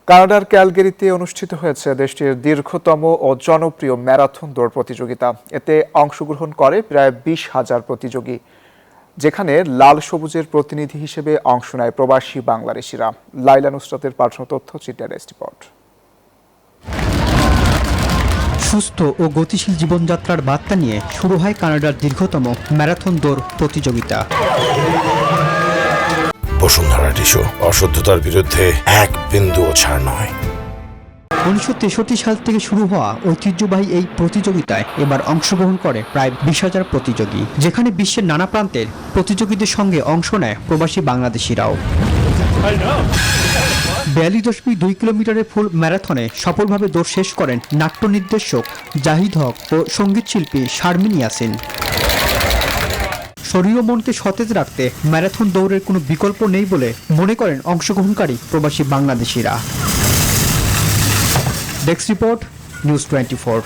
কানাডার ক্যালগেরিতে অনুষ্ঠিত হয়েছে দেশটির দীর্ঘতম ও জনপ্রিয় ম্যারাথন দৌড় প্রতিযোগিতা। এতে অংশগ্রহণ করে প্রায় 20,000 প্রতিযোগী, যেখানে লাল সবুজের প্রতিনিধি হিসেবে অংশ নেয় প্রবাসী বাংলাদেশিরা। লাইলা নুসরাতের পাঠানো তথ্যচিত্রের রিপোর্ট। সুস্থ ও গতিশীল জীবনযাত্রার বার্তা নিয়ে শুরু হয় কানাডার দীর্ঘতম ম্যারাথন দৌড় প্রতিযোগিতা। বসুন্ধরা টিস্যু, অশুদ্ধতার বিরুদ্ধে এক বিন্দুও ছাড় নয়। 1963 সাল থেকে শুরু হওয়া ঐতিহ্যবাহী এই প্রতিযোগিতায় এবার অংশগ্রহণ করে প্রায় 20,000 প্রতিযোগী, যেখানে বিশ্বের নানা প্রান্তের প্রতিযোগীদের সঙ্গে অংশ নেয় প্রবাসী বাংলাদেশিরাও। 42.2 কিলোমিটারের ফুল ম্যারাথনে সফলভাবে দৌড় শেষ করেন নাট্য নির্দেশক জাহিদ হক ও সঙ্গীত শিল্পী শারমিন ইয়াসিন। শরীর ও মনকে সতেজ রাখতে ম্যারাথন দৌড়ের কোনো বিকল্প নেই বলে মনে করেন অংশগ্রহণকারী প্রবাসী বাংলাদেশিরা। Desk report, news 24।